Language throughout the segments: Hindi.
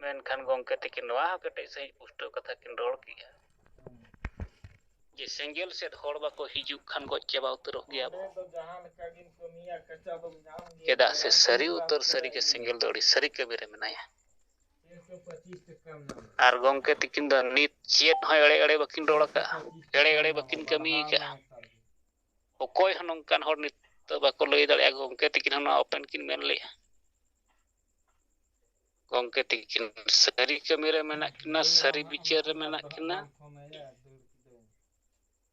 मेनखान गंके तकिन नवा कटे सही पुष्टो कथा किन रोड किया जे सेंगेल सेट होड़ बाको हिजुक खान गो चेबा उतरो गया चेदा से सरी उतर सरी के सेंगेल दौड़ी सरी के बेरे मनाया आर गंके तकिन द नित चेत हो एड़े एड़े बकिन रोड का एड़े एड़े बकिन कमी का ओकोय हनोंकान होड़ नित तो बाको लई दड़े गंके तकिन हनो ओपन किन मेन ले गंके तकिन सरी कमी रे मेना किना सरी बिचार रे मेना किना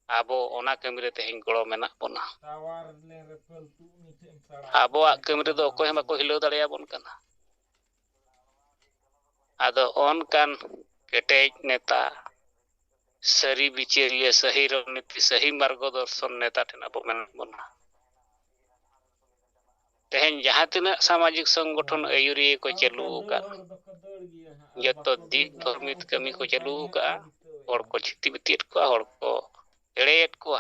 आबो ओना कमी रे तेहिं गड़ो मेना बोना आबो आ कमी रे दो ओकोय हम को हिलो दड़े बोन कना आदो ऑन कान केटेज नेता सरी बिचारिया सही रणनीति सही मार्गदर्शन नेता ठेन अब मेन बोना तेहें जहां तिना सामाजिक संगठन आयुरी को चालू का जतो दिग धर्मित कमी को चालू का और को छिति बितित को और को एड़ेत को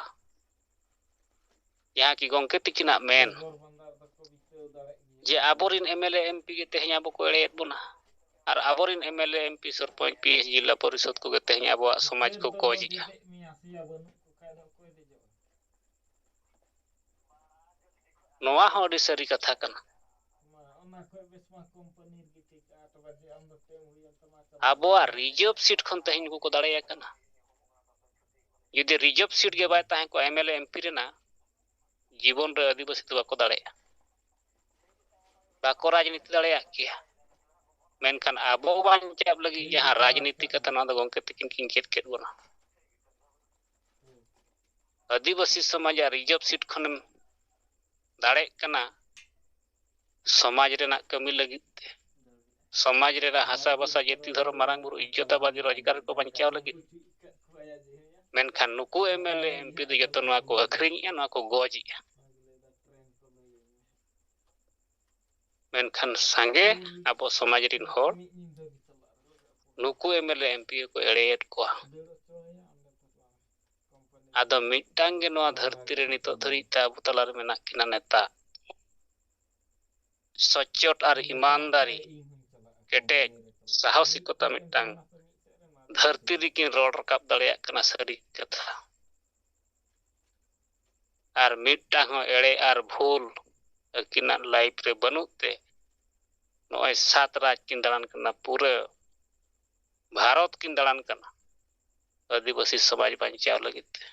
यहाँ की गंके तिकिना मेन जे आबोरिन एमएलए एमपी के तेहें आबो को एड़ेत बोना और आबोरिन एमएलए एमपी सरपंच पीएस जिला परिषद को तेहें आबो समाज को गोजिया नोआ होडी सरी कथा कना आबो रिजर्व सीट खन तेहें को दाड़े कना यदि रिजर्व सीट के बाय ताहें को एमएलए एमपी रेना जीवन रे आदिवासी तो बाको दाड़े बाको राजनीति दाड़े किया मेनखान आबो बांचाब लगी जहां राजनीति कथा ना गंके तकिन किन चेत केत बोना आदिवासी समाज रिजर्व सीट खन दाड़े कना समाज रेना कमी लगी समाज रेना हासा बसा जेति धर्म मारांग बुरु इज्जताबादी रोजगार को बंचाव लगी मेनखान नुकु एमएलए एमपी दो जतो नवा को अखरिनिया नवा को गोजिया मेनखान संगे आबो समाज रिन होड़ नुकु एमएलए एमपी को एड़ेत को आदो मिटांग गे नवा धरती रे नितो धरिता आबो तलार मेना किना नेता सच्चोट और ईमानदारी केटेज साहसिकता मिटांग धरती रिकिन रोड रकाब दाड़े कना सरी कथा और मिटांग हो एड़े और भूल किना लाइफ रे बनुते नोय सात राज किन दाड़ान कना पूरे भारत किन दाड़ान कना आदिवासी समाज बंचाव लगित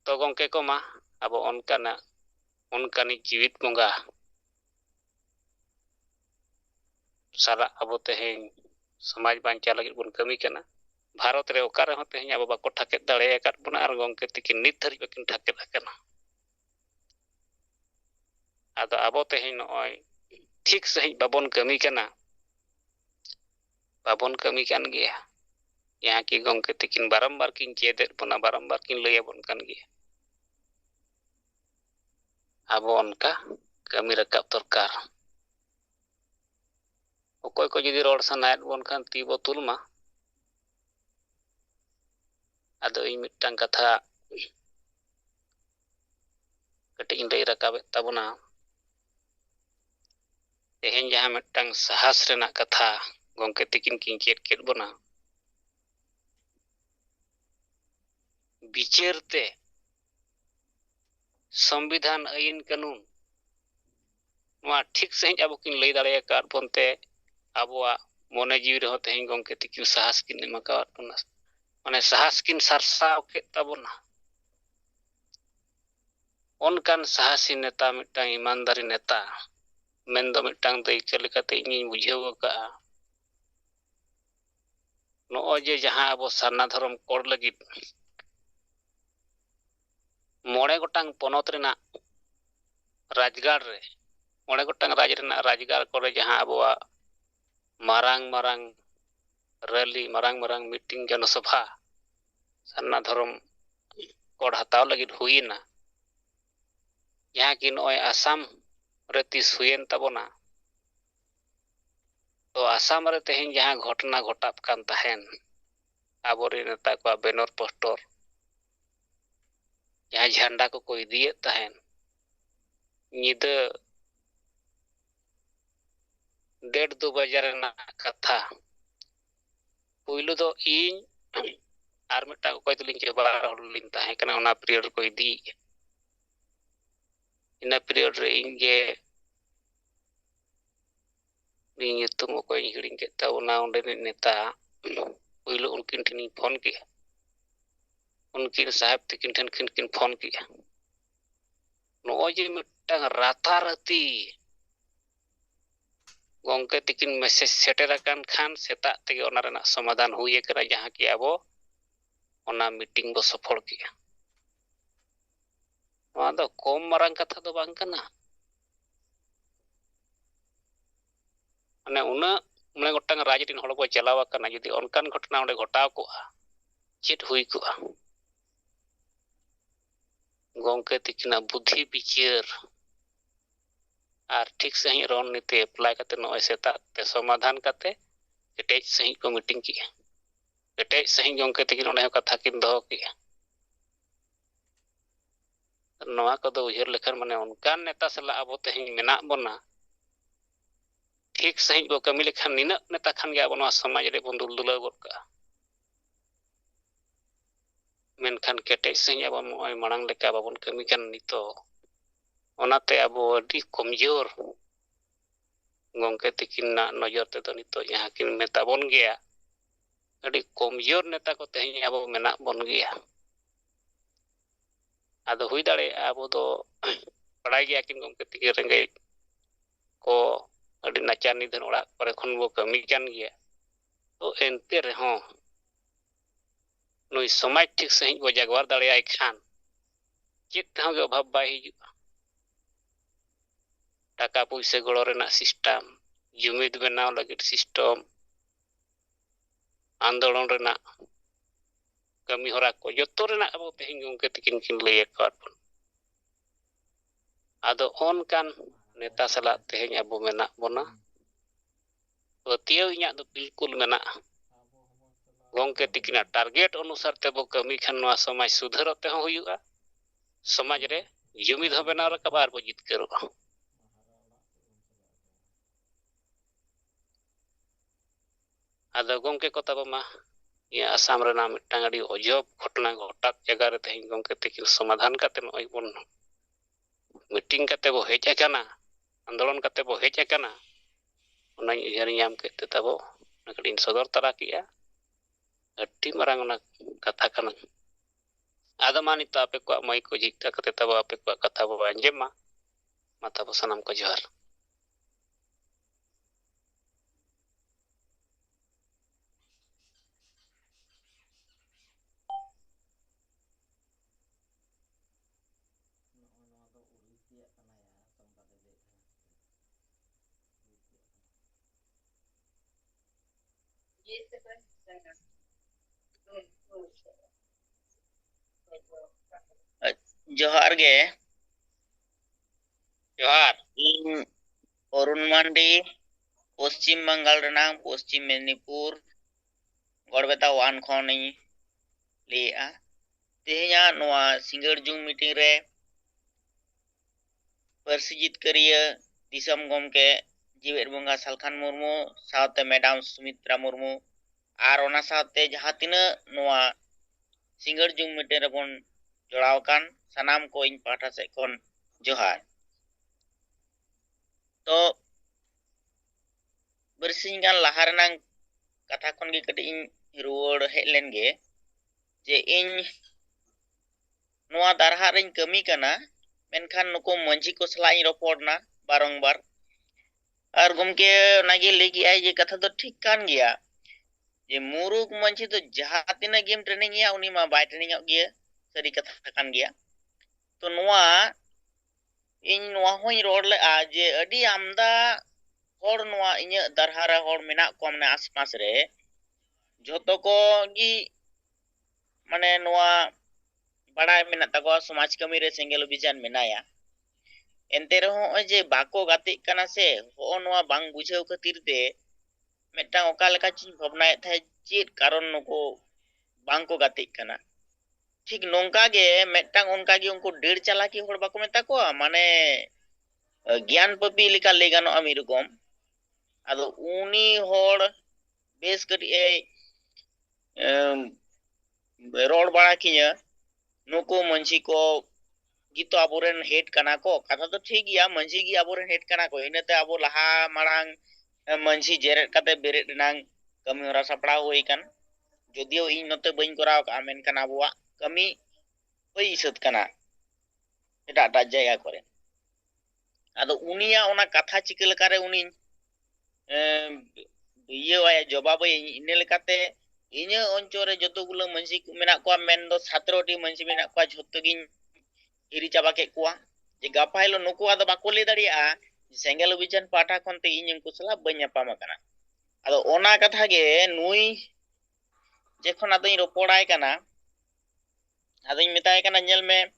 तो गंके को मा अब उनकानी जीवित बंगा सारा अब तेहें समाज बंचाव लगित बन कमी कना भारत रे ओकार हो तेहें अब बाको ठाके दाड़े काट बना और गंके तिकिन नित धरि बकिन ठाके कना आदो अब तेहें नोय ठीक सही बाबन कमी कना बाबन कमी कान गया यहाँ की गंके तिकिन बारंबार किन चेदेत बना बारंबार किन लय बन कान गया अब उनका कमी रकाब दरकार ओकोय को जदि रोड सनायत बन खान ती बोतुल मा आदो इ मिटांग कथा कटिंग लय रकाबेत ताबना तेहें जहां मिटांग साहस रेना कथा गंके तिकिन किन चेत केत बना बिचारते संविधान आईन कानून नवा ठीक सही अब किन लय दाड़े कार बनते आबोआ मने जीव रे तेहें गंके तिकिन साहस किन एमाकावत बना माने साहस किन सरसाव केत ताबना उनकान साहसी नेता मिटांग ईमानदारी नेता मेन दो मिटांग दायित्व लेकाते इᱧ बुझाव का नो जे जहां अब सारना धर्म कोड लगित मोड़े गोटांग पनत रेना राजगार रे मोड़े गोटांग राज रेना राजगार करे जहां अबवा मारांग मारांग रैली मारांग मारांग मीटिंग जनसभा सारना धर्म कोड हताव लगित हुईना यहाँ की नोय आसाम रे तिस हुयेन ताबोना तो आसाम रे तेहें जहां घटना घटात कान ताहेन आबोरे नेता को बैनर पोस्टर यहाँ झंडा को कोई दिए ताहेन निद 1:30 बजे रेना कथा पुइलु दो इन आर मिटा कोई तो लिंचे बार लिन ताहे कना ओना पीरियड को इदी इन पीरियड रे इंगे नी तुम को हिड़िंग के ता ओना ओंडे नेता पुइलु उनकिन ठिनी फोन के उनकिन साहब तिकिन ठन किन फोन किया नो जे मिटा रातारती गोंके तिकिन मैसेज सेटर खान सेता तेगे ओना रेना समाधान हुई करा जहां कि आबो ओना मीटिंग बो सफल किया नवा दो कम मारंग कथा दो बांग कना माने उना मने गोटांग राजनीति हड़ को चलावा कना यदि अनकान घटना ओंडे घटाव को चेत हुई को गोंके तिकिना बुद्धि विचार और ठीक सही रणनीति अप्लाई करते नो सेता ते समाधान करते केटेज सही को मीटिंग किया केटेज सही गोंके तिकिन ओंडे कथा किन दो किया नवा को दो उजर लेखन माने उनकान नेता सला अब तेहिं मेना बना ठीक सही को कमी लेखन निना नेता खान गया बनो समाज रे बन दुलदुला गोद का मेनखान केटेज सही अब नय मांग लेका बाबन कमी कान नितो ओनाते अब अडी कमजोर गोंके तिकिन ना नजर ते तो नितो जहां किन नेता बन गया अडी कमजोर नेता को तेहिं अब मेना बन गया आदो हुई दाड़े अब दो पढ़ाई गया किन गोंके तिकिन रेंगे को अडी नाचार निधन ओड़ा पर खन बो कमी कान गया तो एनते रहो नुई समाज ठीक सही को जागवार दाड़े खान चित हो गयो अभाव बाय हिजु टाका पैसा गड़ो रेना सिस्टम जुमिद बनाव लगित सिस्टम आंदोलन रेना कमी होरा को जतो रेना अब तेहिं गोंके तिकिन किन लय कर आदो ऑन कान नेता सला तेहिं अब मेना बना पतियो इना दो बिल्कुल मेना गोंके तिकिना टारगेट अनुसार ते बो कमी खान नवा समाज सुधरते हो हुयुआ समाज रे जुमिद हो बनाव रका बार बो जितकरो आदो गोंके को तबमा ये आसाम रेना मिटांग अडी अजब घटना घटात जगह रे तेहिं गोंके तिकिन समाधान काते नय बन मीटिंग काते बो हेज आकाना आंदोलन काते बो हेज आकाना ओना उयहर नाम केते तबो नकडिन सदर तरा किया अड्डी मारांग ओना कथा कना आदो मानी तो आपे को मई को जिता कते तबो आपे को कथा बो अंजेमा माता बो सनम को जोहार जोहार गे जोहार इन अरुण मांडी पश्चिम बंगाल रेना पश्चिम मेदिनीपुर गड़बेता वान खनी लेआ तेहिया नोआ सिंगड़ जुंग मीटिंग रे पार्सी जितकारिया दिसम गमके जीवेर बंगा सालखान मुर्मू साथे मैडम सुमित्रा मुर्मू और ओना साथे जहां तिना नोआ सिंगड़ जुंग मीटिंग रे बन जोड़ाव कान सनाम को इन पाठा से कोन जोहार तो बरसिंग गान लहा रेना कथा खन गे कटी इन रुवाड़ हेज लेन गे जे इन नोआ दारहा रेन कमी कना मेनखान नुको मंझी को सलाई रपोड़ना बारंबार और गमके नागे लेगी आई जे कथा तो ठीक कान गया जे मुरुक मंझी तो जहां तिना गेम ट्रेनिंग या उनी मा बाय ट्रेनिंग गया सरी कथा कान गया तो नोआ इन नोआ होई रोड ले आ जे अडी आमदा होड़ नोआ इnya दारहारा होड़ मेना को मने आसपास रे जोतो को गी माने नोआ बड़ा मेना तको समाज कमी रे सेंगेल अभियान मेनाया एनते रहो जे बाको गाते कना से हो नोआ बांग बुझाव खातिर ते मेटा ओका लेका चिन भावनाए थे चेत कारण नको बांग को गाते कना ठीक नोंका गे मेटा उनका गे उनको डेढ़ चालाकी होड़ बाको मेता को माने ज्ञान पपी लेका ले गानो अमीर गम ᱟᱫᱚ ᱩᱱᱤ ᱦᱚᱲ ᱵᱮᱥ ᱠᱟᱹᱴᱤᱡ ᱨᱚᱲ ᱵᱟᱲᱟ ᱠᱤᱧᱟᱹ ᱱᱩᱠᱩ ᱢᱟᱹᱡᱷᱤ ᱠᱚ ᱜᱤᱛᱚ ᱟᱵᱚᱨᱮᱱ ᱦᱮᱰ ᱠᱟᱱᱟ ᱠᱚ ᱠᱟᱛᱷᱟ ᱫᱚ ᱴᱷᱤक ᱜᱮᱭᱟ ᱢᱟᱹᱡᱷᱤ ᱜᱮ ᱟᱵᱚᱨᱮᱱ ᱦᱮᱰ ᱠᱟᱱᱟ ᱠᱚ ᱤᱱᱟᱹᱛᱮ ᱟᱵᱚ ᱞᱟᱦᱟ ᱢᱟᱲᱟᱝ ᱢᱟᱹᱡᱷᱤ ᱡᱮᱨᱮᱫ ᱠᱟᱛᱮ ᱵᱮᱨᱮᱫ ᱨᱮᱱᱟᱝ ᱠᱟᱹᱢᱤ ᱦᱚᱨᱟ ᱥᱟᱯᱲᱟᱣ ᱦᱩᱭ ᱟᱠᱟᱱ ᱡᱚᱫᱤও ᱤᱧ ᱱᱚᱛᱮ ᱵᱟᱹᱧ ᱠᱚᱨᱟᱣ ᱠᱟᱜᱼᱟ ᱢᱮᱱᱠᱷᱟᱱ ᱟᱵᱚᱣᱟᱜ ᱠᱟᱹᱢᱤ ᱦᱩᱭ ᱥᱟᱹᱛ ᱠᱟᱱᱟ ᱮᱴᱟᱜ ᱮᱴᱟᱜ ᱡᱟᱭᱜᱟ ᱠᱚᱨᱮ ᱟᱫᱚ ᱩᱱᱤᱭᱟᱜ ᱚᱱᱟ ᱠᱟᱛᱷᱟ ᱪᱤᱠᱟᱹ ᱞᱮᱠᱟᱨᱮ ᱩᱱᱤ ᱤᱭᱟᱹᱣᱟᱭ ᱡᱚᱵᱟᱵᱟᱭ ᱤᱱᱟᱹ ᱞᱮᱠᱟᱛᱮ ᱤᱧᱟᱹᱜ ᱚᱧᱪᱚᱞ ᱨᱮ ᱡᱚᱛᱚᱜᱩলো ᱢᱟᱹᱡᱷᱤ ᱢᱮᱱᱟᱜ ᱠᱚᱣᱟ ᱢᱮᱱᱫᱚ 17ᱴᱤ ᱢᱟᱹᱡᱷᱤ ᱢᱮᱱᱟᱜ ᱠᱚᱣᱟ ᱡᱷᱚᱛᱚ ᱜᱤᱧ ᱦᱤᱨᱤ ᱪᱟᱵᱟ ᱠᱮᱫ ᱠᱚᱣᱟ ᱡᱮ ᱜᱟᱯᱟ ᱦᱤᱞᱳᱜ ᱱᱩᱠᱩ ᱟᱫᱚ ᱵᱟᱠᱚ ᱞᱟᱹᱭ ᱫᱟᱲᱮᱭᱟᱜᱼᱟ ᱥᱮᱸᱜᱮᱞ ᱚᱵᱷᱤᱡᱟᱱ ᱯᱟᱦᱴᱟ ᱠᱷᱚᱱᱛᱮ ᱤᱧ ᱩᱱᱠᱩ ᱥᱟᱞᱟᱜ ᱵᱟᱹᱧ ᱧᱟᱯᱟᱢ ᱟᱠᱟᱱᱟ ᱟᱫᱚ ᱚᱱᱟ ᱠᱟᱛᱷᱟ ᱜᱮ ᱱᱩᱭ ᱡᱮᱠᱷᱚᱱ ᱟᱫᱚᱧ ᱨᱚᱯᱚᱲᱟᱭ ᱠᱟᱱᱟ ᱟᱫᱚᱧ ᱢᱮᱛᱟᱭ ᱠᱟᱱᱟ ᱧᱮᱞ ᱢᱮ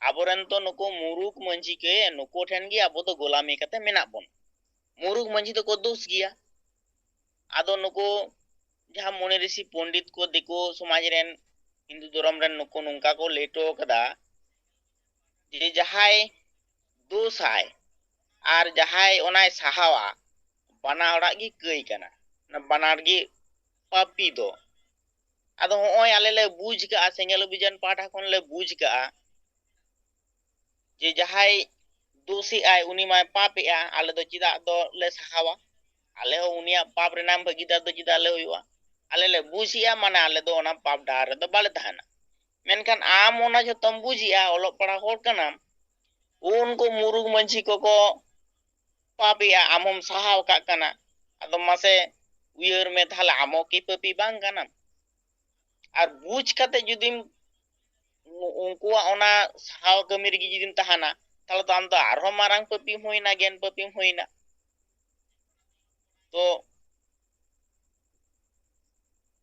ᱟᱵᱚᱨᱮᱱ ᱛᱚ ᱱᱩᱠᱩ ᱢᱩᱨᱩᱠ ᱢᱟᱹᱡᱷᱤ ᱜᱮ ᱱᱩᱠᱩ ᱴᱷᱮᱱ ᱜᱮ ᱟᱵᱚ ᱫᱚ ᱜᱳᱞᱟᱢᱤ ᱠᱟᱛᱮ ᱢᱮᱱᱟᱜ ᱵᱚᱱ ᱢᱩᱨᱩᱠ ᱢᱟᱹᱡᱷᱤ ᱫᱚᱠᱚ ᱫᱳᱥ ᱜᱮᱭᱟ ᱟᱫᱚ ᱱᱩᱠᱩ ᱡᱟᱦᱟᱸ ᱢᱚᱱᱤ ᱨᱤᱥᱤ ᱯᱚᱱᱰᱤᱛ ko ᱫᱤᱠᱩ ᱥᱚᱢᱟᱡᱽ ᱨᱮᱱ हिंदू धर्म ᱨᱮᱱ ᱱᱩᱠᱩ ᱱᱚᱝᱠᱟ ᱠᱚ ᱞᱟᱹᱭ ᱦᱚᱴᱚ ᱠᱟᱫᱟ ᱡᱮ ᱡᱟᱦᱟᱸᱭ ᱫᱳᱥᱟᱭ ᱟᱨ ᱡᱟᱦᱟᱸᱭ ᱚᱱᱟᱭ ᱥᱟᱦᱟᱣᱟ ᱵᱟᱱᱟ ᱦᱚᱲᱟᱜ ᱜᱮ ᱠᱟᱹᱭ ᱠᱟᱱᱟ ᱵᱟᱱᱟᱨ ᱜᱮ ᱯᱟᱯᱤ ᱫᱚ ᱟᱫᱚ ᱦᱚᱸᱜᱼᱚᱭ ᱟᱞᱮ ᱞᱮ ᱵᱩᱡᱽ ᱠᱟᱜᱼᱟ ᱥᱮᱸᱜᱮᱞ ᱚᱵᱷᱤᱡᱟᱱ ᱯᱟᱦᱴᱟ ᱠᱷᱚᱱ ᱞᱮ ᱵᱩᱡᱽ ᱠᱟᱜᱼᱟ ᱡᱮ ᱡᱟᱦᱟᱸᱭ ᱫᱳᱥᱤᱜᱼᱟᱭ ᱩᱱᱤ ᱢᱟᱭ ᱯᱟᱯᱮᱜᱼᱟ ᱟᱞᱮ ᱫᱚ ᱪᱮᱫᱟᱜ ᱫᱚ ᱞᱮ ᱥᱟᱦᱟᱣᱟ ᱟᱞᱮ ᱦᱚᱸ ᱩᱱᱤᱭᱟᱜ ᱯᱟᱯ ᱨᱮᱱᱟᱜ ᱵᱷᱟᱹᱜᱤᱫᱟᱨ ᱫᱚ ᱪᱮᱫᱟᱜ ᱞᱮ ᱦᱩᱭᱩᱜᱼᱟ ᱟᱞᱮ ᱞᱮ ᱵᱩᱡᱽᱮᱜᱼᱟ ᱢᱟᱱᱮ ᱟᱞᱮ ᱫᱚ ᱚᱱᱟ ᱯᱟᱯ ᱰᱟᱦᱟᱨ ᱨᱮᱫᱚ ᱵᱟᱞᱮ ᱛᱟᱦᱮᱱᱟ ᱢᱮᱱᱠᱷᱟᱱ ᱟᱢ ᱚᱱᱟ ᱡᱚᱛᱚᱢ ᱵᱩᱡᱽᱮᱜᱼᱟ ᱚᱞᱚᱜ ᱯᱟᱲᱦᱟᱣ ᱦᱚᱲ ᱠᱟᱱᱟᱢ उनको मुरुग मंझी को पापिया आमम सहाव का कना अदो मासे उयर में थाले आमो की पपी बांग कना और बुझ कते जुदिम उनको ओना सहाव कमी रगी जुदिम तहाना ताले तो आम तो आरो मारांग पपी होइना गेन पपी होइना तो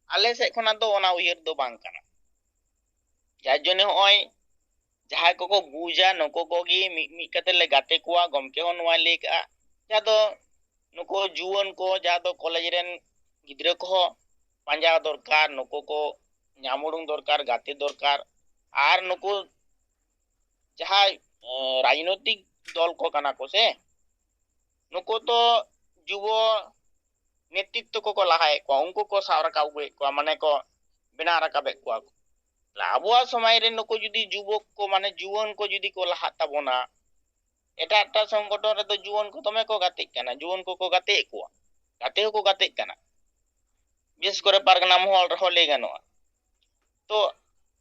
आले से खना तो ओना उयर दो बांग कना जार जने होय जहां को बुझा नको को गी मी कते ले गाते कोआ गमके हो नवा ले का जा दो नको जुवन को जा दो कॉलेज रेन गिद्रे को पांजा दरकार नको को ᱧᱟᱢᱩᱲᱩᱝ दरकार गाते दरकार आर नको जहां राजनीतिक दल को कना को से नको तो जुव नेतृत्व को लहाए को उनको को सावरा का को माने को बिना रकाबे को आबुआ समय रे नको जुदी जुवक को माने जुवन को जुदी को लहा ताबोना एटा एटा संगठन रे तो जुवन को तमे को गाते कना जुवन को गाते को गाते को गाते कना विशेष करे पारगना मोहल रे होले गनो तो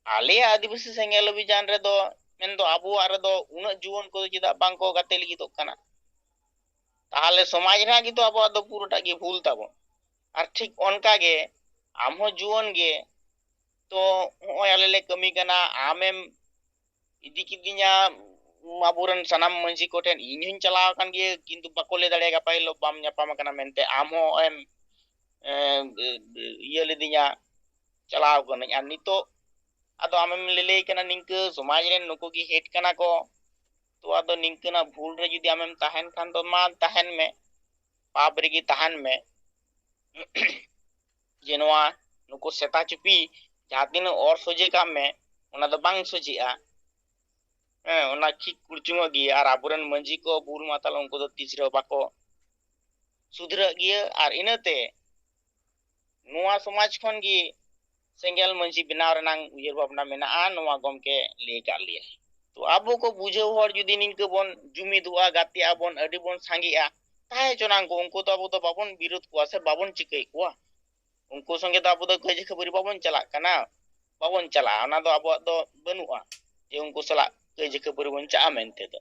आले आदिवासी सेंगेल अभियान रे दो मेन दो आबुआ रे दो उना जुवन को जिदा बांग को गाते लगी तो कना ताहले समाज रा गी तो आबुआ दो पुरोटा गी भूल ताबो और ठीक ओनका गे आम हो जुवन गे तो होय आले ले कमी कना आमेम इदी किदिया आबुरन सनाम मंजी को ठेन इन हिन चलाव कान गे किंतु बाको ले दाड़ेगा पाइलो बाम ᱧᱟᱯᱟᱢ कना मेनते आम हो एम ये ले दिया चलाव कना आ नितो आदो आमेम ले ले कना निंक समाज रे नुको की हेड कना को तो आदो निंकना भूल रे जुदी आमेम ताहेन खान तो मा ताहेन में पाप रे की ताहेन में जेनवा नुको सेता चुपी जहां दिन और सोजे काम में ओना दो बांग सोजिया ओना ठीक कुरचुंग गी आर आबुरन मंजी को बुर माताल उनको दो तीसरे बाको सुधर गिया आर इनते नुआ समाज खन गी सेंगेल मंजी बिनाव रनांग उयर भावना मेना आ नुआ गमके ले का लिया तो आबो को बुझे हर जुदी निंके बोन जुमिदुआ गाते आबोन अडी बोन सांगिया ताहे चोनांग को उनको तो आबो तो बाबोन विरोध कुआ से बाबोन चिकै कुआ उनको संगे तो आबो तो कजे खबरी बाबोन चला कना बाबोन चला ओना दो आबो दो बनुआ जे उनको सला कजे खबरी बोन चा मेनते तो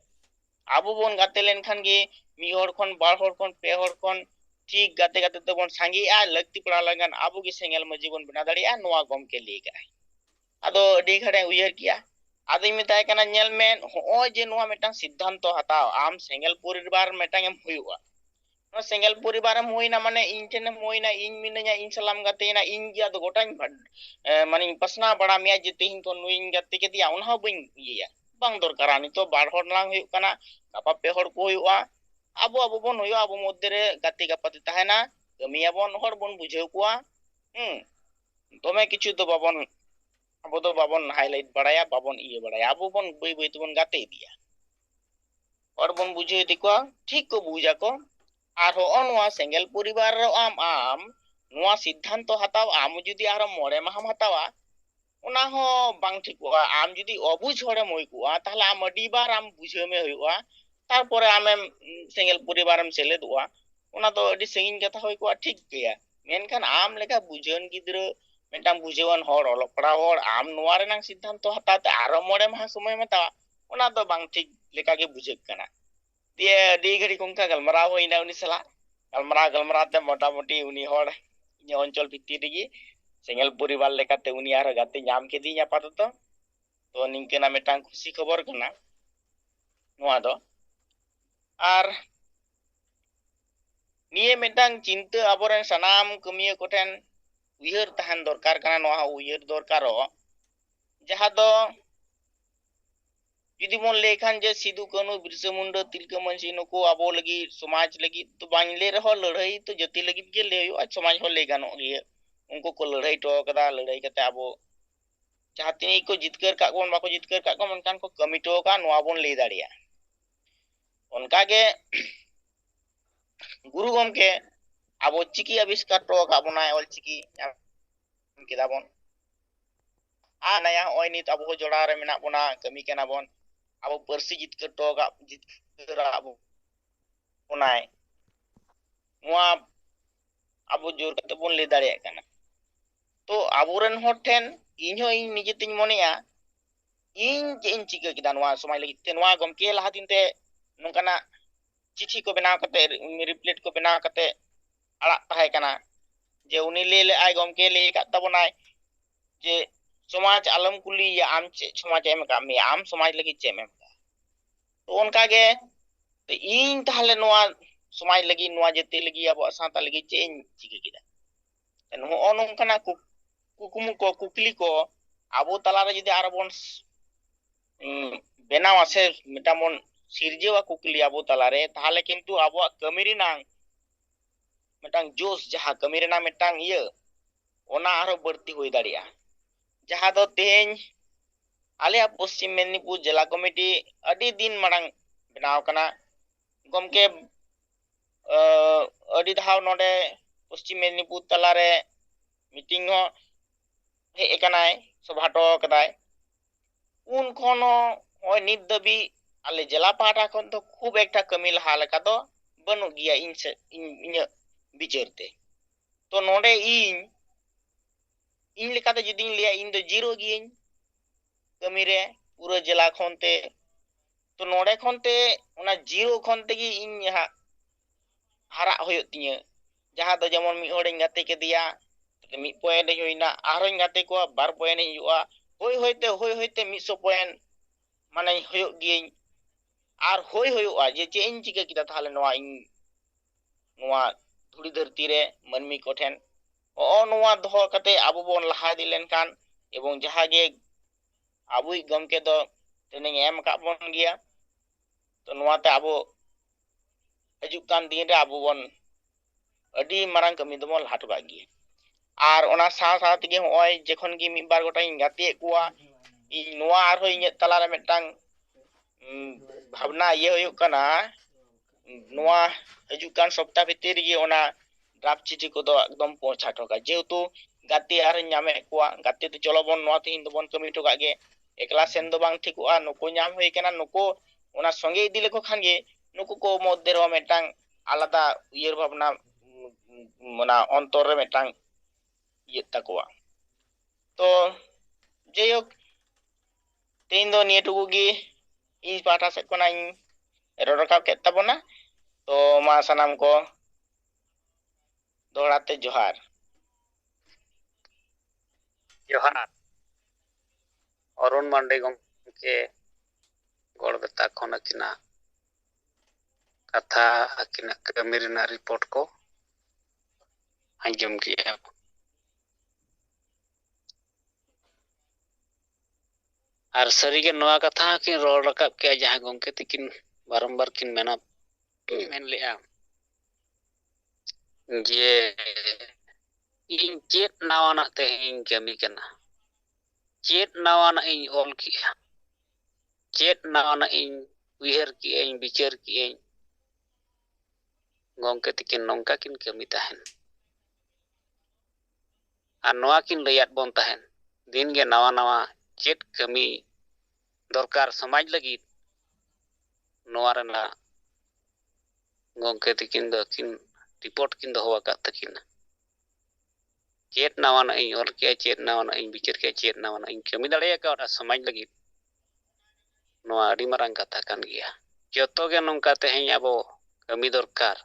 आबो बोन गाते लेन खान गे मी हर खन बार हर खन पे हर खन ठीक गाते गाते तो बोन सांगिया लगती पड़ा लगन आबो गे सेंगेल मजी बोन बना दाड़िया नोआ गम के लिए गाय आदो डी घड़े उयर किया आदो मिताय कना नेल मेन हो जे नोआ मेटांग सिद्धांत हताव आम सेंगेल परिवार मेटांग एम हुयुआ नो सेंगेल परिवार एम होइना माने इन ठेन होइना इन मिनया इन सलाम गातेना इन गिया दो गोटाñ माने पसना बड़ा मिया जे तेहिं को नुइन गाते के दिया उनहा बइन इया बांग दरकारा नि तो बार हर लांग हुयुक कना गापा पे हर को हुयुआ आबो आबो बोन हुयुआ आबो मध्य रे गाते गापाते ताहेना कमिया बोन हर बोन बुझेव कुआ तोमे किछु तो बाबन आबो तो बाबन हाईलाइट बड़ाया बाबन इये बड़ाया आबो बोन बई तो बोन गाते दिया और बोन बुझे दिको ठीक को बुझा को ar ho noa single poribar ro am noa siddhanto hataw am judi aro more maham hatawa ona ho bang thikwa am judi obuj hore moi kuwa tahle am adi bar am bujhame hoywa tarpore amem single poribaram seledwa ona do adi sengin katha hoy kuwa thik geya menkan am leka bujhan gidra mentang bujewan hor olok para hor am noa renang siddhanto hatate aro more maha somoy mata ona do bang thik leka ge bujek kana dia di gari kongka galmarao hoina uni sala galmarao te motamoti uni hor inya oncol bhitir regi single poribar lekate uni aro gate nyam kedinya apato to ningkena metang khushi khobor kana noa do ar niye metang cinta aboren sanam kemiya koten uyar tahan dorkar kana noa uyar dorkaro jaha do judi mon lekhan je Sidhu Kanu Birsa Munda Tilka Mansi nuko abo lagi समाज lagi to bang le reho ladhai to jati lagi ge le hu समाज ho le gano ge unko ko ladhai to kada ladhai kate abo jahati ko jitkar ka kon bako jitkar ka ko menkan ko kami to ka noa bon le daria onka ge guru gomke abo chiki abiskar to ka bona ol chiki kida bon naya oi nit abo jora re mena bona kami kana bon abo persi jitkar to ka jitkar abo onai noa abo jor kate bon le daria kana to aburen hor ten inho in nije tin moneya in je in chika kida noa somai lagi te noa gomke laha din te nongkana चिट्ठी को बनाव कते रिप्लेट को बनाव कते अड़ा ताहे kana je uni le ai gomke le kat tabonai je समाज आलम कुली या आम चे समाज एम का मी आम समाज लगी चे एम का तो उनका के ते इन ताहले नोआ समाज लगी नोआ जते लगी अब साता लगी चे चिके किदा नो ओनों kana कुकुम को कुकली को आबो तलारे जदि आरबन बेनाव आसे मिटामन सिरजेवा कुकली आबो तलारे ताहले किंतु आबो कमिरी नांग मिटांग जोश जहा कमिरी ना मिटांग ये ओना आरो बढ़ती हुई दाड़िया जहा दो तेज आलिया पश्चिम मेदिनीपुर जिला कमिटी अडी दिन मांग बनाव कना गमके अडी धाव नोडे पश्चिम मेदिनीपुर तलारे मीटिंग हो हे एकनाय सभाटो कदाय उन कोनो होय नित दबी आले जिला पाटा खन तो खूब एकटा कमी लहा लेका दो बनु गिया इन बिचारते तो नोडे इन लेकाते जुदी लिया इन दो जीरो गियन कमी रे पूरा जिला खनते तो नोडे खनते ओना जीरो खनते gi इन हा हरा होयो तिया जहां दो जेमन मी होड़े गाते के दिया तो मी पॉइंट होइना आरो गाते को बार पॉइंट हुआ होय होयते 100 पॉइंट माने होयो गियन आर होय होयोआ जे चे इन चिका किदा थाले नोआ धुड़ी धरती रे मनमी कोठेन ओ नोआ दहो कते आबो बोन लहा दी लेनकान एवं जहा गे आबुई गमके दो ट्रेनिंग एम का बोन गिया तो नोआ ते आबो हजुक कान दिन रे आबो बोन अडी मारंग कमी दो बोन लाटो बागी आर ओना सा सा तगे होय जेखन गी मी बार गोटा इन गाते कुआ इ नोआ आर होय इन तला रे मेटांग भावना ये होयो कना नोआ हजुक कान सप्ताह भितर गे ओना ड्राफ्ट चिठी को दो एकदम पहुंचा ठोका जेहेतु गाते आर ᱧᱟᱢᱮ ᱠᱚᱣᱟ गाते तो चलो बन नोआ तिन दबन कमी ठोका गे एकला सेन दो बांग ठिकवा नुको ᱧᱟᱢ होय कना नुको ओना संगे इदी लेको खानगे नुको को मध्य रो मेटांग आलादा उयर भावना मना अंतर रे मेटांग ये तकवा तो जेयोग तेन दो निये टुकु गी इन पाटा से कोना इन रडका के तबना तो मा सनाम को दोड़ाते जोहार जोहार अरुण मांडे गमके गड़बेता खन अकिना कथा अकिना कमी रेना रिपोर्ट को आंजम किया और सरीगे नोआ कथा किन रोड रकाब के जहां गमके तिकिन बारंबार किन मेना मेन लेआ जे इन चेत नावाना ते इन कमी कना चेत नावाना इन ऑल किया चेत नावाना इन उयहर की इन विचार की इन gongke tikin nongka kin kami tahen ar noa kin layat bon tahen din ge nawa nawa chet kami dorkar samaj lagi noa rena gongke tikin do kin report kin doho akat takin chet nawa na in or ke chet nawa na in bichir ke chet nawa na in kami dare ka ora samaj lagi noa adi marang kata kan gya joto ge nongka tehen abo kami dorkar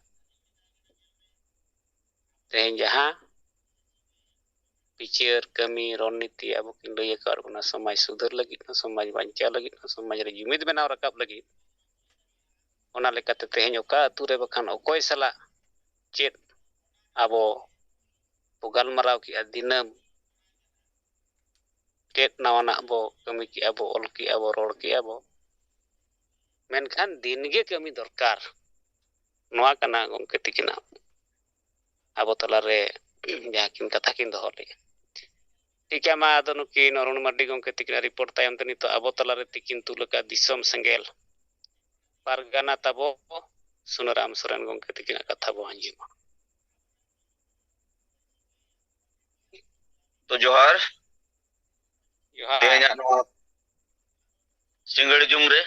tehen jaha picture कमी रणनीति अब किन लय कर बना समाज सुधर लगी ना समाज बांचा लगी ना समाज रे जुमिद बनाव रकाब लगी ओना लेकाते तेहेन ओका अतु रे बखान ओकोय सला चेत आबो पुगल मराव की दिनम चेत नावाना बो कमी की आबो ऑल की आबो रोड की आबो मेनखान दिनगे कमी दरकार नोआ कना गमके तिकिना आबो तला रे जहां किन कथा किन दोहो ले टीका मा आदो नुकिन अरुण मार्डी गमके तिकिना रिपोर्ट तायम तनी तो आबो तला रे तिकिन तुलका दिसम सेंगेल पारगाना तबो सुनराम सोरेन गमके तिकिना कथा बो अंजिमा तो जोहार तेहना नोआ सिंगड़ जुमरे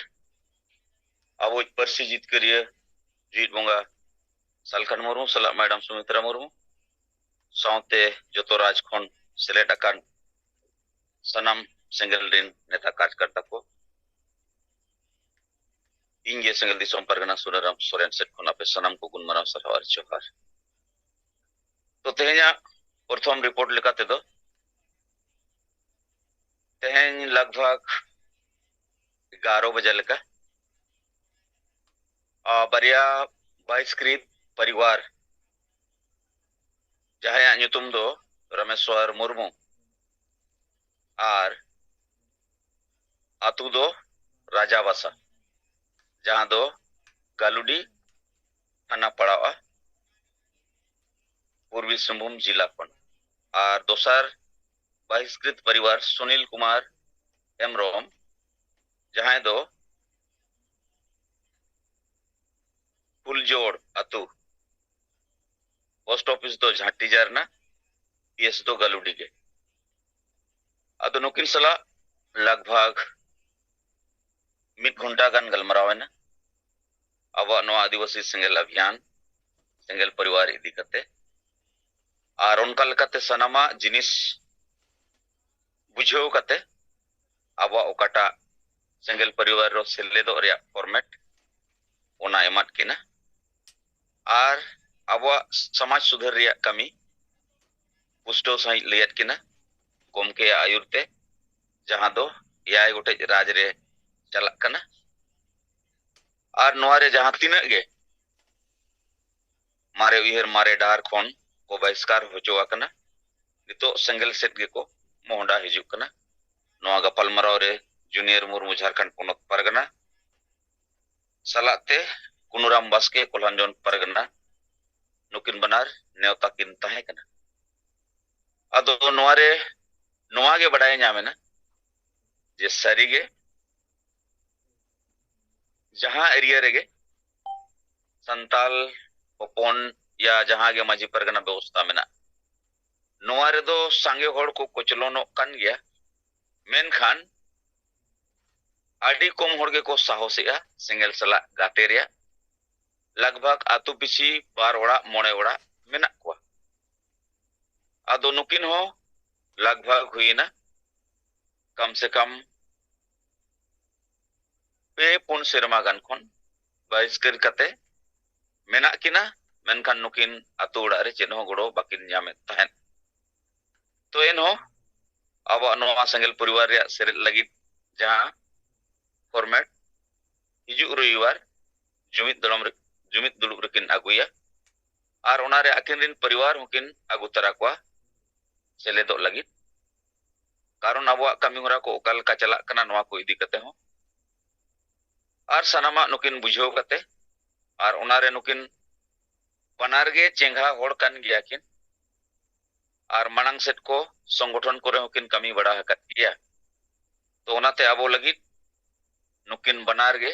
अब परसी जीत करिए जीत बोंगा सालखन मुर्मू सला मैडम सुमित्रा मुर्मू साउते जोतो राज खन सेलेक्ट अकान सनम सिंगल दिन नेता कार्यकर्ता को इंगे सिंगल दिसम परगना सुनराम सोरेन सेट खन आपे सनम को गुण मराव सरहार जोहार तो तेहना प्रथम रिपोर्ट लेकाते दो तेहन लगभग 11 बजे लेका बारिया बहिष्कृत परिवार जहां nyutum दो रमेश्वर मुर्मू और अतु दो राजाबासा जहां दो गालुडी थाना पड़ावा पूर्वी सिंहभूम जिला खन और दोसर बहिष्कृत परिवार सुनील कुमार हेम्ब्रम जहां दो फुलजोड़ अतु पोस्ट ऑफिस दो झाटी जारना पीएस दो गालुडी के अदो नुकिन सला लगभग 1 घंटा गान गलमरावेना अब नो आदिवासी सेंगेल अभियान सेंगेल परिवार इदी कते और उनका लेकाते सनामा जिनिस बुझेव कते अब ओकाटा सेंगेल परिवार रो सेलेदो रे फॉर्मेट ओना एमात किना और अब समाज सुधार रे कमी पुष्टो सही लेयत किना गोमके आयुरते जहां दो याय गोटे राज रे चलक कना और नोआ रे जहां तिना गे मारे उहर मारे डार खन को बहिष्कार होचोआ कना नितो सेंगेल सेट गे को मोहडा हिजुक कना नोआ गपल मराव रे जूनियर मुर्मू झारखंड पोनत परगना सलाते कुनुराम बास्के कोल्हानजन परगना नुकिन बनार नेवता किन ताहे कना अदो नोआ रे नोआ गे बडाय ᱧᱟᱢᱮᱱᱟ जे सरीगे जहां एरिया रेगे संताल होपन या जहां गे माजी परगना व्यवस्था मेना नोआ रे दो सांगे होड़ को कोचलोनो कान गया मेनखान आडी कम होड़ गे को साहसिया सिंगल सला गाते रे लगभग आतु पिछी 12 ओड़ा मोड़े ओड़ा मेना को अदो नुकिन हो लगभग हुईना कम से कम पे पुन सेरमा गान खन बहिष्कार कते मेना किना मेनखान नुकिन आतु ओड़ा रे चेन हो गड़ो बाकिन ᱧᱟᱢᱮ तहन तो एन हो अब नोआ सेंगेल परिवार रे सेरे लगी जहां फॉर्मेट हिजु रविवार जुमित दुलुब रेकिन अगुया और ओना रे अकिन रिन परिवार होकिन अगु तरा को सेलेदो लगी कारण अब कमी होरा को ओकल का चला कना नोआ को इदी कते हो और सनामा नुकिन बुझेव कते और ओना रे नुकिन बनारगे चेंगा होड़ कान गया किन और मानंग सेट को संगठन करे होकिन कमी बड़ा हकत गया तो ओनाते आबो लगी नुकिन बनारगे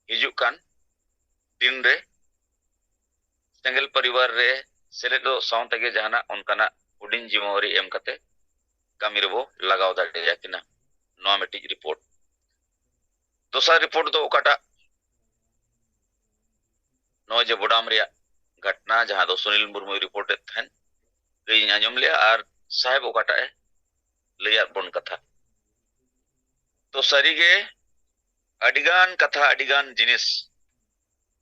हिजुक कान दिन रे सेंगल परिवार रे सेलेदो साउंड के जहाना उनकाना हुडिन जिम्मेवारी एम कते कमी रेबो लगाव दाड़े किना नोआ मिटी रिपोर्ट दोसर रिपोर्ट दो ओकाटा नो जे बोडाम रे घटना जहां दो सुनील मुर्मू रिपोर्ट थन कई आंजम ले और साहेब ओकाटा है लैया बन कथा तो सरीगे अडिगान कथा अडिगान जिनिस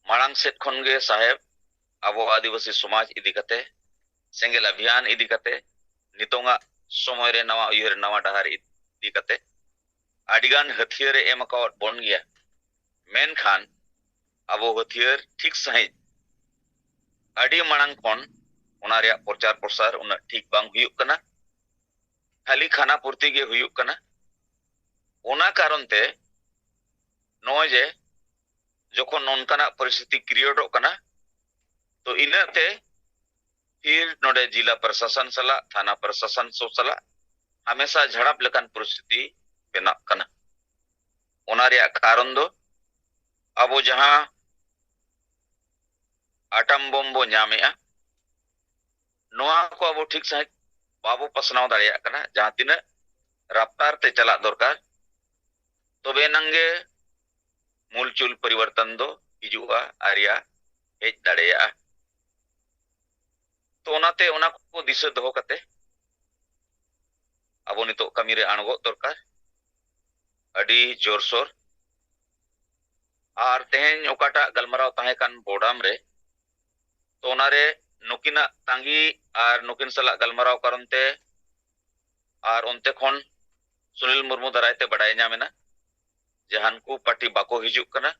मांग सेट खनगे साहेब अब आदिवासी समाज इदी कते सेंगल अभियान इदी कते नितोंगा समय रे नवा उयर नवा डहार इदी कते अडिगान हथियार एम अकाउट बन गया मेन खान अब हथियार ठीक सही अडी मांग खन उना रे प्रचार प्रसार उना ठीक बांग हुयुक कना खाली खाना पूर्ति गे हुयुक कना उना कारण ते नोजे जखन उनकाना परिस्थिति क्रिएटो कना तो इनाते फिर नोडे जिला प्रशासन सला थाना प्रशासन सो सला हमेशा झड़प लेकान परिस्थिति बेना कना उना रे कारण दो अब जहां आटम बम्बो नामेआ नोआ को अब ठीक सही बाबू पसनाव दाड़िया कना जहां तिना रफ्तार ते चला दरकार तबे नंगे मूलचूल परिवर्तन दो हिजुआ आरिया हेज दाड़िया तो उनाते उना को दिशा दो कते अब नितो कमी रे अणगो दरकार अडी जोरसोर और तेहन ओकाटा गलमराव ताहे कान बोडाम रे तो उनारे नुकिना तांगी और नुकिन सला गलमराव करनते और उनते खन सुनील मुर्मू दरायते बड़ाई नामेना जहान को पार्टी बाको हिजुक कना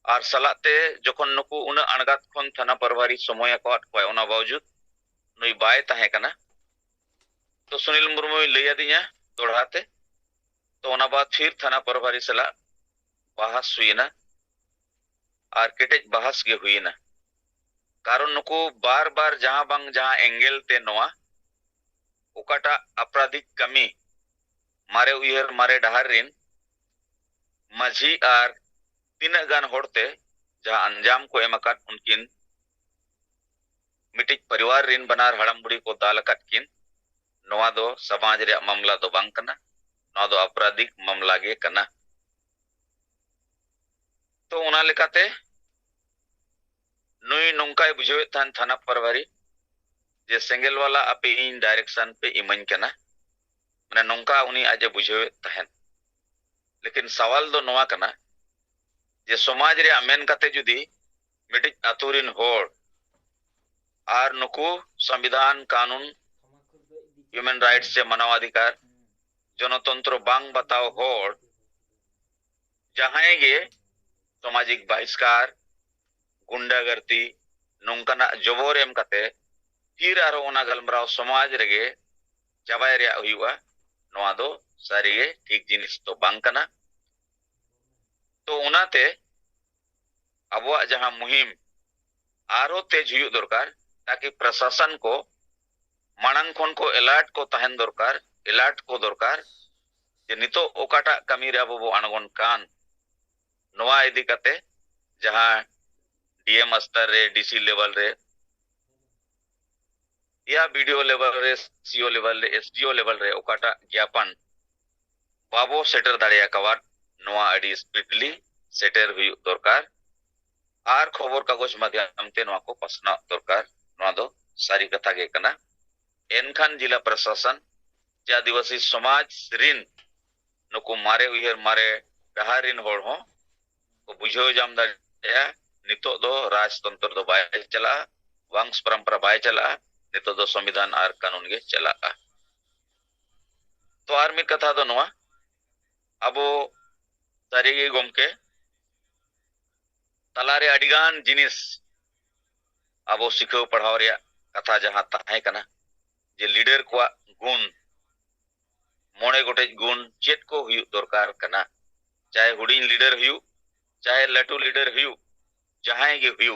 और सलाते जखन नुकु उना अणगात खन थाना परवारी समय अकाट कोय उना बावजूद नुई बाय ताहे कना तो सुनील मुर्मू लैया दिया दोड़ाते तो उना बाद फिर थाना परवारी सला बहस हुईना और केटेज बहस गे हुईना कारण नुकु बार बार जहां बांग जहां एंगल ते नोआ ओकाटा आपराधिक कमी मारे उयर मारे डहार रिन माझी और तीन गान होड़ते जहां अंजाम को एमकात उनकिन मिटिक परिवार रिन बनार हड़म बुड़ी को दालकात किन नोआ दो समाज रे मामला दो बांग कना नोआ दो आपराधिक मामला गे कना तो उना लेकाते नुई नोंकाय बुझेवे थान थाना परवारी जे सेंगल वाला आपे इन डायरेक्शन पे इमन कना माने नोंका उनी आजे बुझेवे तहन लेकिन सवाल दो नोआ कना जे समाज रे मेन कते जुदी मिटिक अतुरिन होड़ और नुकु संविधान कानून ह्यूमन राइट्स से मानवाधिकार जनतंत्र बांग बताओ होड़ जहां गे सामाजिक बहिष्कार गुंडागर्दी नोंकाना जबोर एम कते फिर आरो ओना गलमराव समाज रेगे चाबाय रे हुआ नोआ दो सारीगे ठीक जिनिस तो बांग कना तो उनाते अबवा जहां मुहिम आरो तेज हुई दरकार ताकि प्रशासन को मांग खन को अलर्ट को तहन दरकार अलर्ट को दरकार जे नितो ओकाटा कमी रे अबो अणगोन कान नोआ इदी कते जहां डीएम स्तर रे डीसी लेवल रे या वीडियो लेवल रे सीओ लेवल रे एसडीओ लेवल रे ओकाटा ज्ञापन बाबो सेटर दाड़िया कवार नोआ अडी स्पीडली सेटर हुई दरकार और खबर कागज माध्यम ते नोआ को पसना दरकार नोआ दो सारी कथा गे कना एनखान जिला प्रशासन जे आदिवासी समाज रिन नुकु मारे उयर मारे डहार रिन होड़ हो को बुझो जाम दाड़िया नितो दो राजतंत्र दो बाय चला वंश परंपरा बाय चला नितो दो संविधान और कानून गे चला तो आर मिट कथा दो नोआ अब सारी गोमके तलारे अडिगान जिनिस अब सिखो पढ़ाव रे कथा जहां ताहे कना जे लीडर को गुण मोड़े गोटे गुण चेत को हुई दरकार कना चाहे हुडिंग लीडर हुई चाहे लटू लीडर हुई जहां गे हुई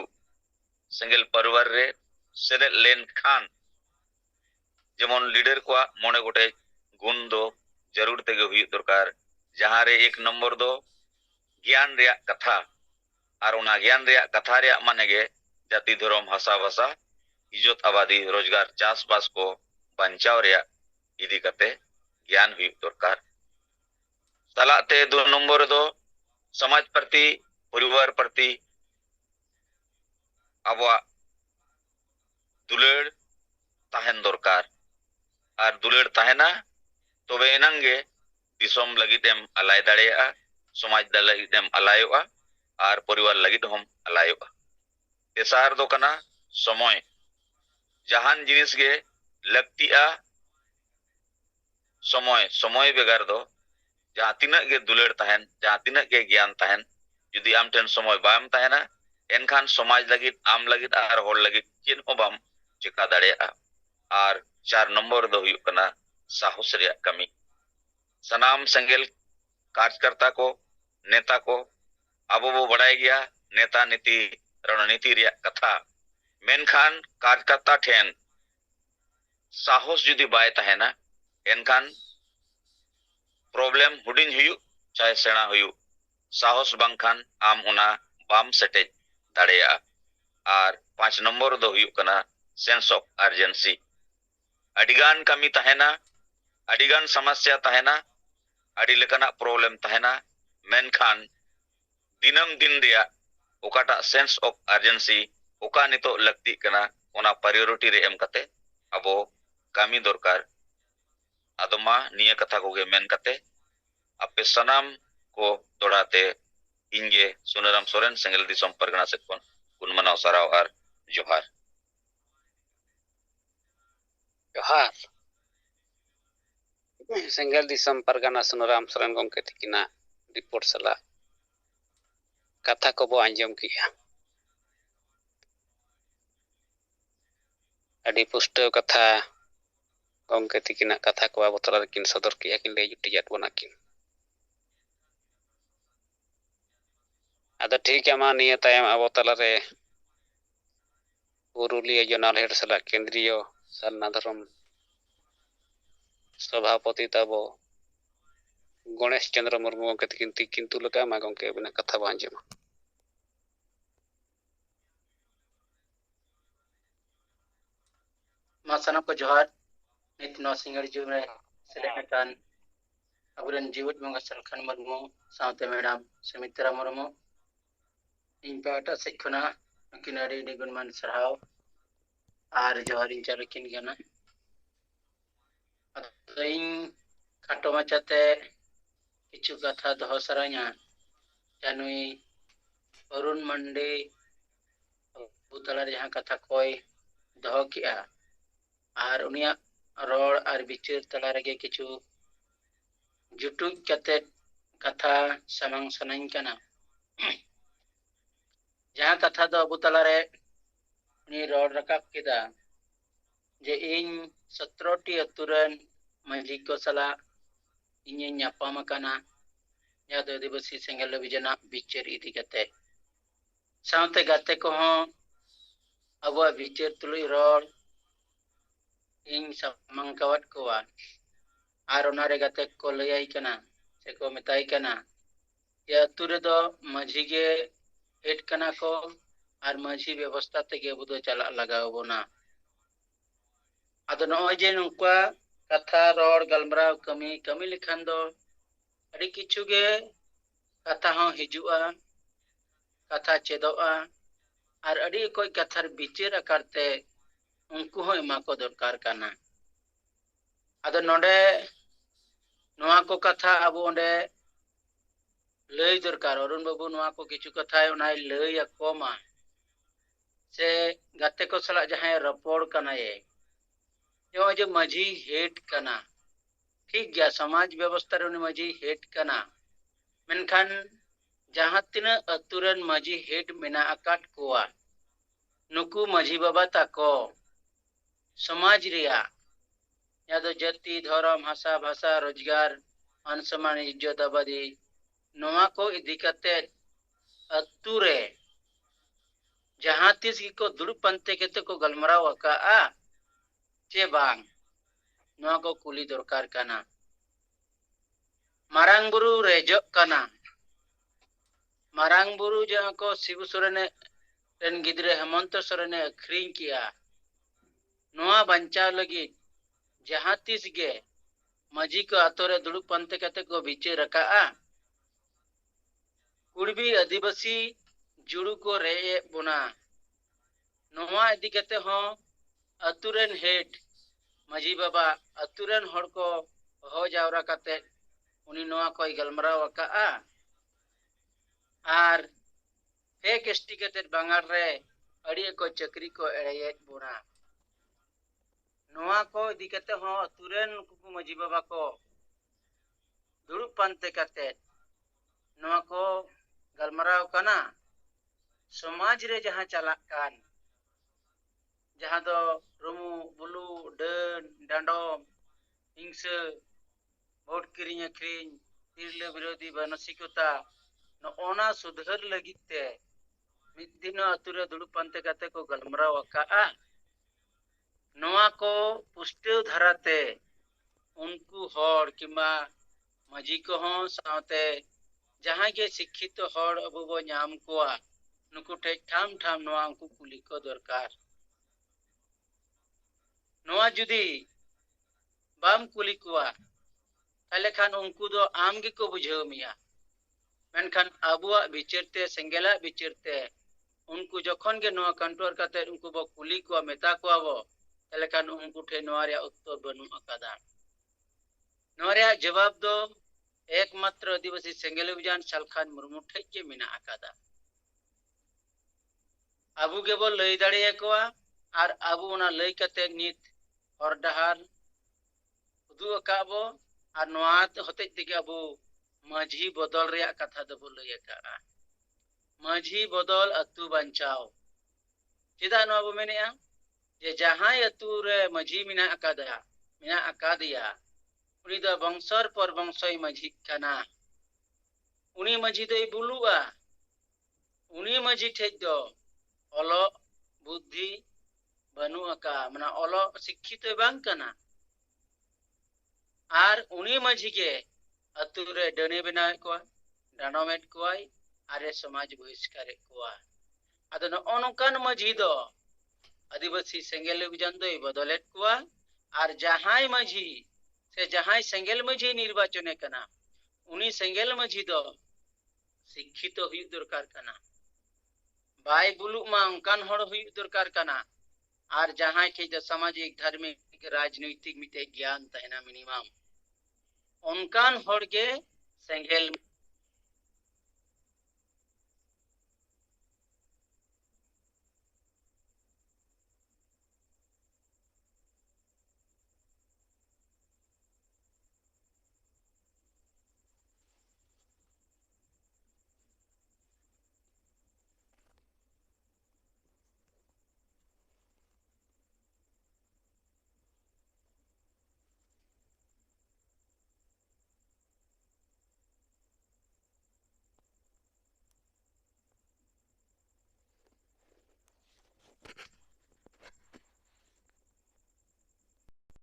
सेंगल परिवार रे सेले लेन खान जेमन लीडर को मोड़े गोटे गुण दो जरूर तेगे हुई दरकार जहां रे एक नंबर दो ज्ञान रे कथा और उना ज्ञान रे कथा रे माने गे जाति धर्म भाषा भाषा इज्जत आबादी रोजगार चास बास को बंचाव रे इदी कते ज्ञान हुई दरकार सलाते 2 नंबर दो समाज प्रति परिवार प्रति आबवा दुलेड़ ताहन दरकार और दुलेड़ ताहना तबे एनांगे दिसोम लगितेम अलाय दाड़ेया समाज लगितेम अलायोआ और परिवार लगित हम अलायोआ तेसार दो कना समय जहान जिनिस गे लगतिया समय समय बेगार दो जहाँ तिना गे दुलेड़ ताहन जहाँ तिना गे ज्ञान ताहन जुदी आम ठेन समय बाम ताहना एनखान समाज लगित आम लगित और होड़ लगित चेन हो बाम चिका दाड़ेया और 4 नंबर दो हुई कना साहस रे कमी सनाम संगेल कार्यकर्ता को नेता को अब वो बढ़ाई गया नेता नीति रणनीति रे कथा मेनखान कार्यकर्ता ठेन साहस जुदी बाय ताहेना एनखान प्रॉब्लम हुडिंग हुयु चाहे सेना हुयु साहस बांखान आम उना बाम सेटेज दाड़ेया और 5 नंबर दो हुयु कना सेंस ऑफ अर्जेंसी अडिगान कमी ताहेना अडिगान समस्या ताहेना अडी लेकाना प्रॉब्लम ताहेना मेनखान दिनम दिन रिया ओकाटा सेंस ऑफ अर्जेंसी ओका नितो लगती कना ओना प्रायोरिटी रे एम कते अबो कमी दरकार आदमा निया कथा कोगे मेन कते अपे सनाम को दोड़ाते इंगे सुनराम सोरेन सेंगेल दिसोम परगना से कुन मनाव सराव और जोहार जोहार सेंगेल दिसम परगना सुनराम सोरेन गंके तिकिना रिपोर्ट सला कथा को बो आंजम किया अडी पुष्ट कथा गंके तिकिना कथा को अब तला किन सदर किया किन ले जुटी जात बना किन अदा ठीक है मा निया तायम अब तला रे पुरुलिया जोनाल हेड सला केंद्रीय सरना धर्म सभापति तबो गणेश चंद्र मुर्मू गंके तिकिन किंतु लगा मा गंके बिना कथा बांजमा मासना को जोहार नित नो सिंगर जीव रे सेलेक्टन अबरन जीवत मंगा सलखन मुर्मू सावते मैडम सुमित्रा मुर्मू इन पाटा सेखना किनारे डिगुनमान सरहाव आर जोहार इन चालकिन गना इन खाटो माचाते किछु कथा दोह सराया जानुई अरुण मंडी बुतला जहां कथा कोई दोह किया और उनिया रोड और बिचार तला रगे किछु जुटु कते कथा समंग सनाइन कना जहां कथा दो अबु तला रे उनी रोड रकाब किदा जे इन 17टी अतुरन मांझी को सला इnye nyapam kana ya do दिवसी सेंगल विजना बिचार इदी कते सावते गाते को हो अब बिचार तुलुई road in समंग kawat cava are ओनारे गाते को लयाई कना से को मेताई कना या तुरे दो माझी गे हेड कना को और माझी व्यवस्था तेगे बुदो चला लगाव बोना अदो नय जे नुका कथा रोड गलमराव कमी कमी लिखान दो अड़ी किछु गे कथा हो हिजुआ कथा चेदोआ और अड़ी कोई कथार बिचार करते उनको हो एमा को दरकार काना अदो नोडे नोआ को कथा अब ओंडे लय दरकार अरुण बाबू नोआ को किछु कथा उनाय लय अकोमा से गाते को सला जहां रपोड़ कना ये यो जो माझी हेड कना ठीक गया समाज व्यवस्था रे माझी हेड कना मेनखान जहां तिना अतुरन माझी हेड मेना अकाट कोआ नुकु माझी बाबा ताको समाज रिया या तो जाति धर्म भाषा भाषा रोजगार अनसमान इज्जत आबादी नोआ को इदी कते अतुरे जहां तिस को दुड़ पंते केते को गलमराव का आ चे बांग नोआ को कुली दरकार काना मारांग बुरु रेजो काना मारांग बुरु जहाँ को शिबू सोरेन रेन गिद्रे हेमंत सोरेन अखरिंग किया नोआ बंचाव लगी जहाँ तीस गे मजी को आतोरे दुड़ुब पंते कते को बिचे रखा कुड़बी आदिवासी जुड़ू को रे बुना नोआ इदी कते हो अतुरेन हेड मजी बाबा अतुरेन हड़ को हो जावरा कते उनी नोआ कोई गलमराव का आर फेक एसटी कते बांगार रे अड़ी को चक्री को एड़े बुना नोआ को इदी कते हो अतुरेन कुकु मजी बाबा को दुड़ुब पंते कते नोआ को गलमराव कना समाज रे जहाँ चला कान जहाँ दो रुमु बुलु डन डांडोम हिंसा भोट किरिंग अखरिंग तिरले विरोधी मानसिकता नोना सुधर लगिते मिद दिन अतुरे दुड़ुब पंते कते को गलमराव का नोआ को पुष्टि धराते उनको हड़ किमा मजी को हों साथे जहाँ के शिक्षित हड़ अब वो नाम कोआ नुकु ठे ठाम ठाम नोआ उनको कुली को दरकार नोआ जुदी बाम कुली कोआ ताले खान उनको दो आम गे को बुझाव मिया मेनखान अबुआ बिचरते सेंगेला बिचरते उनको जखन के नोआ कंट्रोल करते उनको बो कुली को मेता को आवो ताले खान उनको ठे नोआ रे उत्तर बनु अकादा नोआ रे जवाब दो एकमात्र आदिवासी सेंगेल अभियान सालखान मुर्मू ठे के मिना अकादा अबु के बो लई दाड़े कोआ आर अबु उना लई कते नित और डहार उदु अकाबो आर नोआ होते तिके अबु माझी बदल रे कथा दबो लई का माझी बदल अतु बंचाओ चिदा नो अबु मेनेया जे जहां अतु रे माझी मिना अकादिया उनी द वंशर पर वंशई माझी कना उनी माझी दई बुलुआ उनी माझी ठे दो ओलो बुद्धि बनु अका मना ओलो शिक्षित बांग कना आर उनी माझी के अतु रे डने बना को डानोमेट कोई आरे समाज बहिष्कार कोआ अदो न ओनकान माझी दो आदिवासी सेंगेल अभियान दो बदलेट कोआ आर जहां माझी से जहां सेंगेल माझी निर्वाचन कना उनी सेंगेल माझी दो शिक्षित हुई दरकार कना बाय बुलु मा उनकान हड़ हुई दरकार कना आर जहां के सामाजिक धार्मिक राजनीतिक मिटे ज्ञान तहना मिनिमम उनकान हड़ के सेंगेल